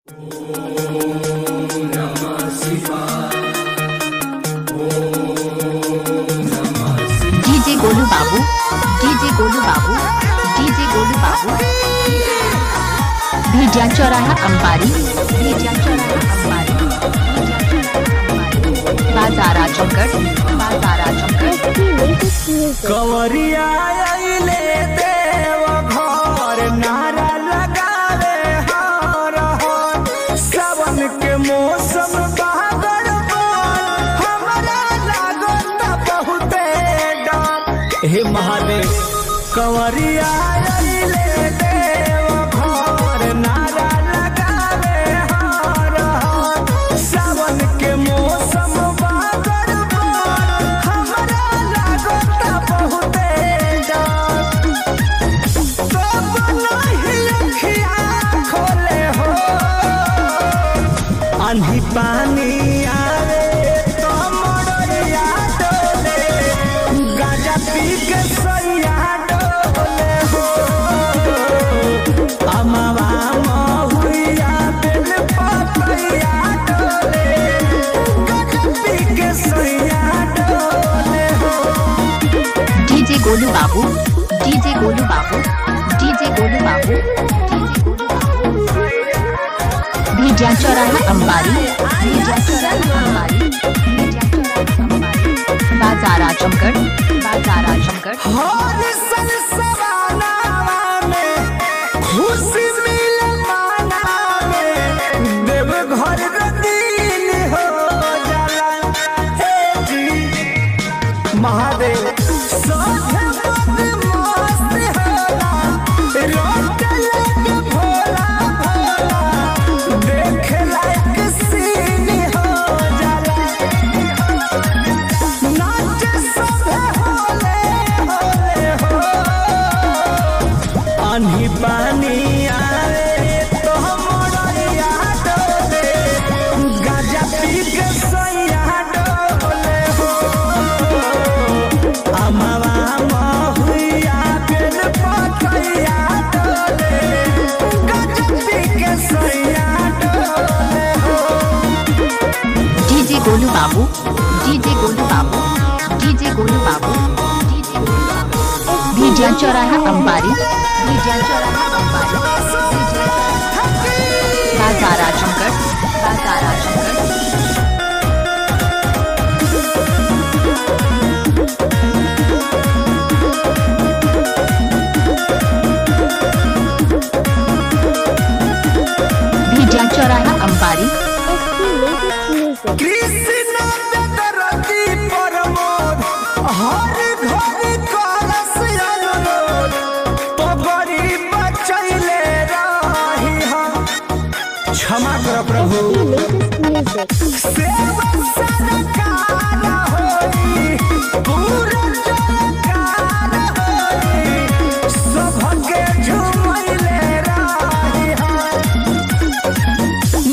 DJ Golu बाबू, DJ Golu बाबू, DJ Golu बाबू। भेड़िया चौराहा अंबारी, भेड़िया चौराहा अंबारी, बाजार आजमगढ़, बाजार आजमगढ़। कंवरिया आइले देव घर नारा लगावे हर हर। सावन के मौसम बहादुर हमरा लागत बहुते डर। हे महादेव कंवरिया आइले देव घर नारा लगावे हर हर। सावन के मौसम बहादुर हमरा लागत बहुते डर। कब नहीं अखियाँ खोले हो, आंधी पानी आवे तो मोड़िया डोले। गाजा पी के सैया डोले हो, अमवा महुइया बेल पतैया डोले। गाजा पी के सैया डोले हो। डीजे गोलू बाबू, डीजे गोलू बाबू, डीजे गोलू बाबू। भेड़िया चौराहा अंबारी, भेड़िया चौराहा अंबारी, बाजार आजमगढ़, बाजार आजमगढ़। हर सन सवानावा में खुशी मिले मानावे। देवघर रंगीन हो जाला। हे जी महादेव साथे मन मस्त होला। रोक लगे भोला भोला, देख लायक सीन हो जाला। नाच सभे होले होले हो, आंधी पानी आवे तो मोड़िया डोले। गाजा पी के सैया डोले हो, अमवा महुइया बेल पतैया डोले। गाजा पी के सैया डोले हो। डीजे गोलू बाबू, डीजे गोलू बाबू, डीजे गोलू बाबू, डीजे गोलू बाबू। भेड़िया चौराहा अंबारी, भेड़िया चौराहा अंबारी, बाजार आजमगढ़, बाजार आजमगढ़। भेड़िया चौराहा अंबारी। कृष्ण जगरती प्रमोद हर घर करस अनुरोध। पगड़ी बचैले रही हम, क्षमा कर प्रभु। सेवा सरकार होई, पूरा जयकार होई। सबके झुमैले रही हम,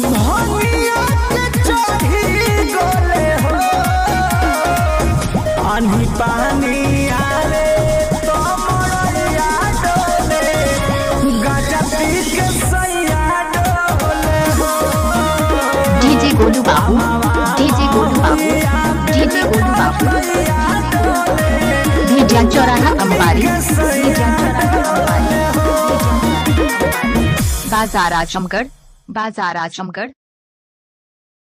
भंगिया के चढ़ी गोले हो। आंधी पानी आवे तो मोड़िया डोले। गाजा पी के सैया डोले हो, डीजे गोलू बाबू, डीजे गोलू बाबू, डीजे गोलू बाबू। भेड़िया चौराहा अंबारी, भेड़िया चौराहा अंबारी, बाजार आजमगढ़, बाजार आजमगढ़।